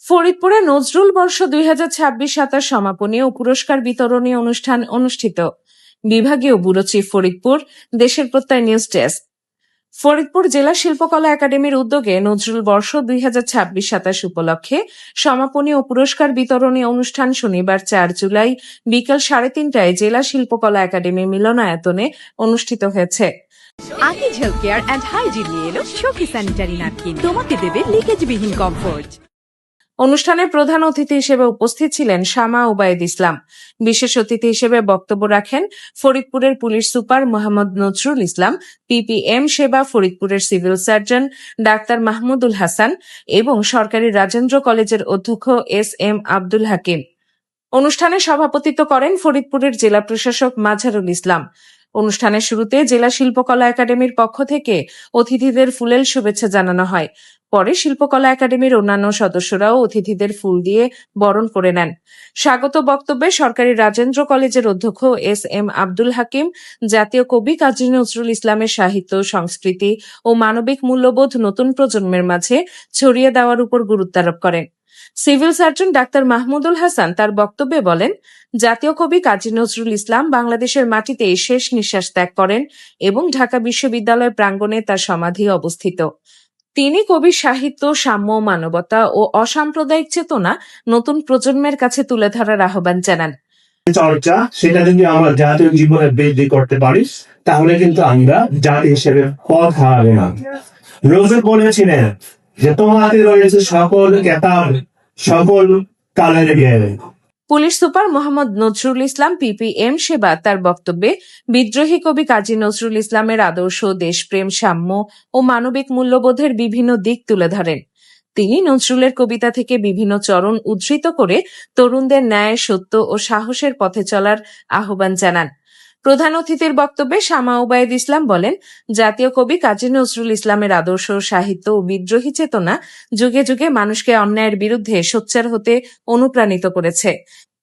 ফরিদপুরে নজরুল বর্ষ ২০২৬-২৭ সমাপনী ও পুরস্কার বিতরণী অনুষ্ঠান অনুষ্ঠিত। বিভাগীয় ব্যুরো চিফ, ফরিদপুর। দেশের প্রত্যয় নিউজ ডেস্ক। ফরিদপুর জেলা শিল্পকলা একাডেমির উদ্যোগে নজরুল বর্ষ ২০২৬-২৭ উপলক্ষে সমাপনী ও পুরস্কার বিতরণী অনুষ্ঠান শনিবার ৪ জুলাই বিকেল ৩:৩০টায় জেলা শিল্পকলা একাডেমি মিলনায়তনে অনুষ্ঠিত হয়েছে। Akij health care and hygiene নিয়ে এলো সখী স্যানিটারি ন্যাপকিন, তোমাকে দেবে লিকেজবিহীন কমফোর্ট। অনুষ্ঠানে প্রধান অতিথি হিসেবে উপস্থিত ছিলেন শামা ওবায়দ ইসলাম। বিশেষ অতিথি হিসেবে বক্তব্য রাখেন ফরিদপুরের police super Mohammad Nazrul Islam, PPM সেবা ফরিদপুরের civil surgeon doctor Mahmudul Hasan এবং সরকারি রাজেন্দ্র কলেজের অধ্যক্ষ SM আব্দুল হাকিম। অনুষ্ঠানে সভাপতিত্ব করেন ফরিদপুরের জেলা প্রশাসক মাঝারুল ইসলাম। অনুষ্ঠানের শুরুতে জেলা শিল্পকলা একাডেমির পক্ষ থেকে অতিথিদের ফুলেল শুভেচ্ছা জানানো হয়। পরে শিল্পকলা একাডেমির অন্যান্য সদস্যরাও অতিথিদের ফুল দিয়ে বরণ করে নেন। স্বাগত বক্তব্যে সরকারি রাজেন্দ্র কলেজের অধ্যক্ষ SM আব্দুল হাকিম জাতীয় কবি কাজী নজরুল ইসলামের সাহিত্য, সংস্কৃতি ও মানবিক মূল্যবোধ নতুন প্রজন্মের মাঝে ছড়িয়ে দেওয়ার উপর গুরুত্বারোপ করেন। Civil surgeon doctor Mahmudul Hasan তার বক্তব্যে বলেন, জাতীয় কবি কাজী নজরুল ইসলাম বাংলাদেশের মাটিতে শেষ নিঃশ্বাস ত্যাগ করেন এবং ঢাকা বিশ্ববিদ্যালয় প্রাঙ্গণে তার সমাধি অবস্থিত। তিনি কবির সাহিত্য, সাম্য, মানবতা ও অসাম্প্রদায়িক চেতনা নতুন প্রজন্মের কাছে তুলে ধরার আহ্বান জানান। চর্চা সেটা যদি আমরা জাতীয় জীবনে বৃদ্ধি করতে পারি তাহলে কিন্তু আমরা জাতি হিসেবে পথ হারাবো না। নজরুল বলেছিলেন যে তোমাদের রয়েছে সকল কেতাব, সকল কালের জ্ঞান। Police super Mohammad Nazrul Islam, PPM সেবা তার বক্তব্যে বিদ্রোহী কবি কাজী নজরুল ইসলামের আদর্শ, দেশপ্রেম, সাম্য ও মানবিক মূল্যবোধের বিভিন্ন দিক তুলে ধরেন। তিনি নজরুলের কবিতা থেকে বিভিন্ন চরণ উদ্ধৃত করে তরুণদের ন্যায়, সত্য ও সাহসের পথে চলার আহ্বান জানান। প্রধান অতিথির বক্তব্যে শামা ওবায়দ ইসলাম বলেন, জাতীয় কবি কাজী নজরুল ইসলামের আদর্শ, সাহিত্য ও বিদ্রোহী চেতনা যুগে যুগে মানুষকে অন্যায়ের বিরুদ্ধে সোচ্চার হতে অনুপ্রাণিত করেছে।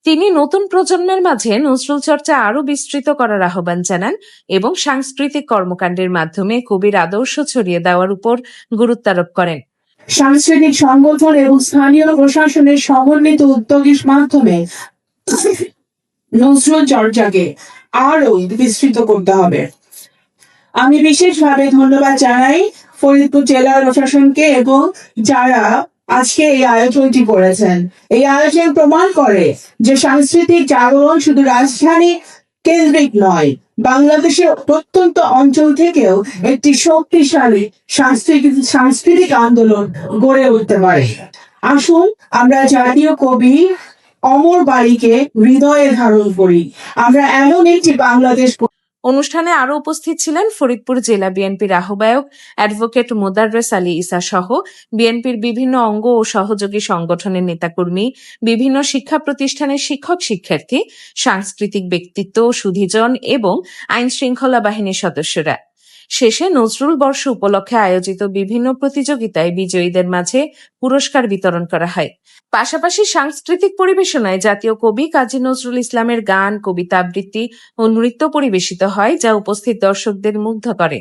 তিনি নতুন প্রজন্মের মাঝে নজরুল চর্চা আরও বিস্তৃত করার আহ্বান জানান এবং সাংস্কৃতিক কর্মকাণ্ডের মাধ্যমে কবির আদর্শ ছড়িয়ে দেওয়ার উপর গুরুত্বারোপ করেন। সাংস্কৃতিক সংগঠন এবং স্থানীয় প্রশাসনের সমন্বিত উদ্যোগের মাধ্যমে নজরুল চর্চাকে আরো বিস্তৃত করতে হবে। আমি বিশেষভাবে ধন্যবাদ জানাই ফরিদপুর জেলা প্রশাসনকে এবং যারা আজকে এই আয়োজনটি করেছেন। এই আয়োজন প্রমাণ করে যে সাংস্কৃতিক জাগরণ শুধু রাজধানী কেন্দ্রিক নয়, বাংলাদেশের প্রত্যন্ত অঞ্চল থেকেও একটি শক্তিশালী সাংস্কৃতিক আন্দোলন গড়ে উঠতে পারে। আসুন আমরা জাতীয় কবি অমর বাড়িকে হৃদয়ে ধারণ করি। আমরা এমন একটি বাংলাদেশ। অনুষ্ঠানে আরো উপস্থিত ছিলেন ফরিদপুর জেলা বিএনপির আহ্বায়ক অ্যাডভোকেট মোদাররেস আলী ঈসা সহ বিএনপির বিভিন্ন অঙ্গ ও সহযোগী সংগঠনের নেতাকর্মী, বিভিন্ন শিক্ষা প্রতিষ্ঠানের শিক্ষক শিক্ষার্থী, সাংস্কৃতিক ব্যক্তিত্ব, সুধীজন এবং আইন শৃঙ্খলা বাহিনীর সদস্যরা। শেষে নজরুল বর্ষ উপলক্ষে আয়োজিত বিভিন্ন প্রতিযোগিতায় বিজয়ীদের মাঝে পুরস্কার বিতরণ করা হয়। পাশাপাশি সাংস্কৃতিক পরিবেশনায় জাতীয় কবি কাজী নজরুল ইসলামের গান, কবিতা আবৃত্তি ও নৃত্য পরিবেশিত হয়, যা উপস্থিত দর্শকদের মুগ্ধ করে।